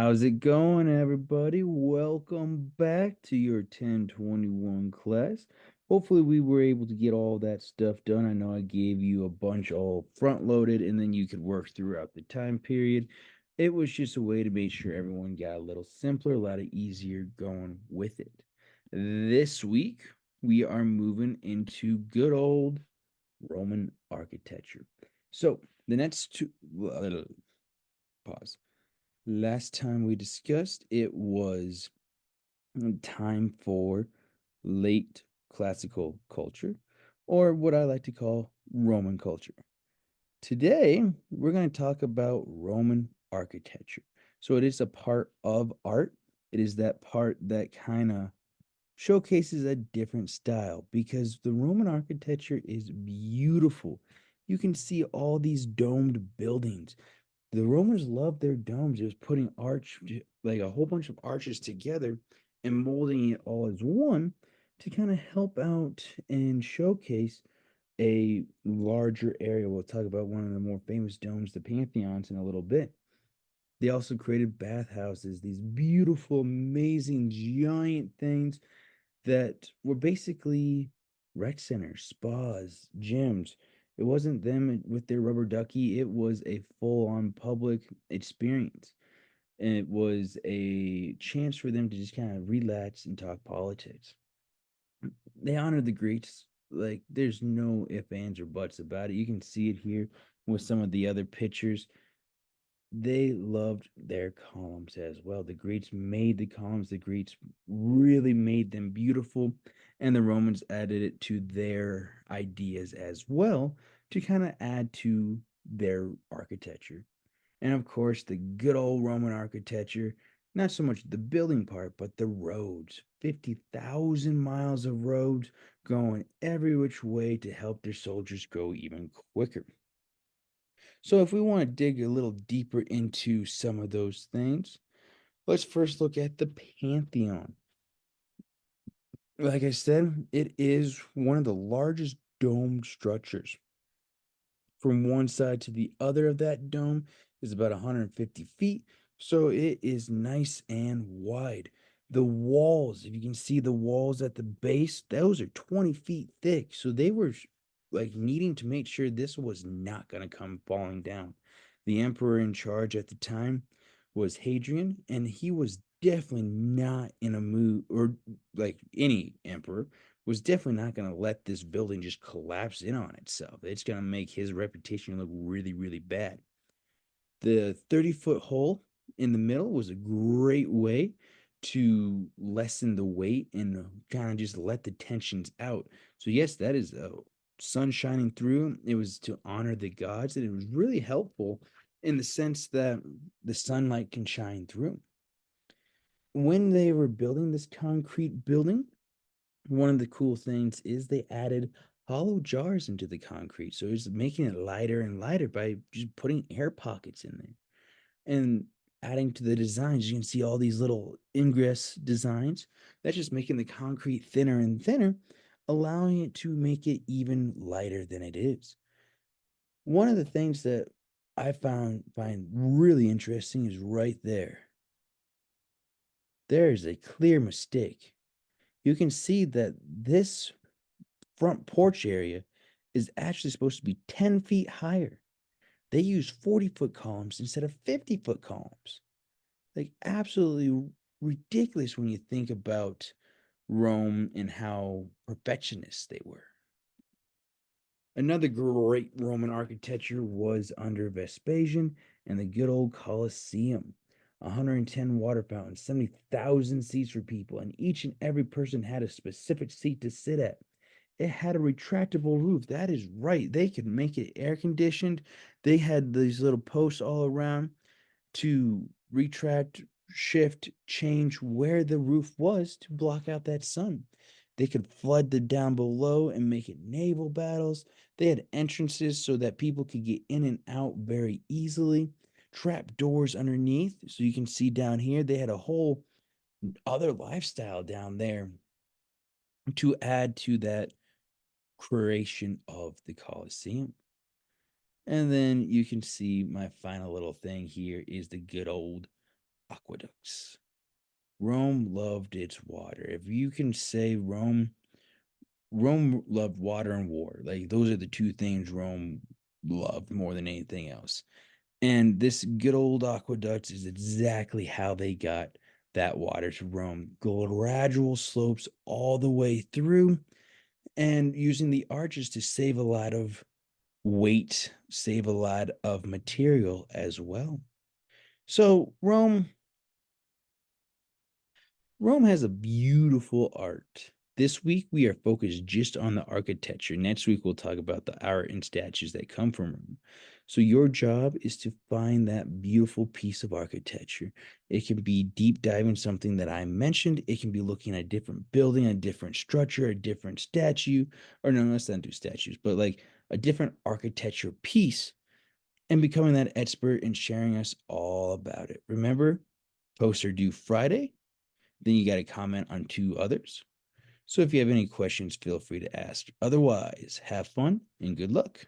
How's it going, everybody? Welcome back to your 1021 class. Hopefully, we were able to get all that stuff done. I know I gave you a bunch all front loaded, and then you could work throughout the time period. It was just a way to make sure everyone got a little simpler, a lot of easier going with it. This week, we are moving into good old Roman architecture. So, the next two, pause. Last time we discussed, it was time for late classical culture, or what I like to call Roman culture. Today, we're going to talk about Roman architecture. So it is a part of art. It is that part that kind of showcases a different style because the Roman architecture is beautiful. You can see all these domed buildings. The Romans loved their domes, just putting like a whole bunch of arches together and molding it all as one to kind of help out and showcase a larger area. We'll talk about one of the more famous domes, the Pantheons, in a little bit. They also created bathhouses, these beautiful, amazing, giant things that were basically rec centers, spas, gyms. It wasn't them with their rubber ducky, it was a full-on public experience. And it was a chance for them to just kind of relax and talk politics. They honored the greats. Like, there's no ifs, ands, or buts about it. You can see it here with some of the other pictures. They loved their columns as well. The Greeks made the columns, the Greeks really made them beautiful, and the Romans added it to their ideas as well to kind of add to their architecture. And of course, the good old Roman architecture, not so much the building part, but the roads. 50,000 miles of roads going every which way to help their soldiers go even quicker. So, if we want to dig a little deeper into some of those things, let's first look at the Pantheon. Like I said, it is one of the largest domed structures. From one side to the other of that dome is about 150 feet, so it is nice and wide. The walls, if you can see the walls at the base, those are 20 feet thick, so they were like needing to make sure this was not going to come falling down. The emperor in charge at the time was Hadrian, and he was definitely not in a mood, or like any emperor, was definitely not going to let this building just collapse in on itself. It's going to make his reputation look really, really bad. The 30-foot hole in the middle was a great way to lessen the weight and kind of just let the tensions out. So, yes, that is sun shining through. It was to honor the gods, and it was really helpful in the sense that the sunlight can shine through. When they were building this concrete building, one of the cool things is they added hollow jars into the concrete. So it's making it lighter and lighter by just putting air pockets in there. And adding to the designs, you can see all these little ingress designs. That's just making the concrete thinner and thinner, allowing it to make it even lighter than it is. One of the things that I find really interesting is right there. There is a clear mistake. You can see that this front porch area is actually supposed to be 10 feet higher. They use 40-foot columns instead of 50-foot columns. Like, absolutely ridiculous when you think about Rome and how perfectionist they were. Another great Roman architecture was under Vespasian and the good old Colosseum. 110 water fountains, 70,000 seats for people, and each and every person had a specific seat to sit at. It had a retractable roof. That is right. They could make it air conditioned. They had these little posts all around to retract, shift, change where the roof was to block out that sun. They could flood the down below and make it naval battles. They had entrances so that people could get in and out very easily. Trap doors underneath. So you can see down here, they had a whole other lifestyle down there to add to that creation of the Colosseum. And then you can see my final little thing here is the good old aqueducts. Rome loved its water. If you can say Rome loved water and war. Like those are the two things Rome loved more than anything else. And this good old aqueduct is exactly how they got that water to Rome. Gradual slopes all the way through, and using the arches to save a lot of weight, save a lot of material as well. So Rome has a beautiful art. This week we are focused just on the architecture. Next week we'll talk about the art and statues that come from Rome. So your job is to find that beautiful piece of architecture. It can be deep diving something that I mentioned. It can be looking at a different building, a different structure, a different statue, or no, let's not do statues, but like a different architecture piece and becoming that expert and sharing us all about it. Remember, posts are due Friday. Then you got to comment on two others. So if you have any questions, feel free to ask. Otherwise, have fun and good luck.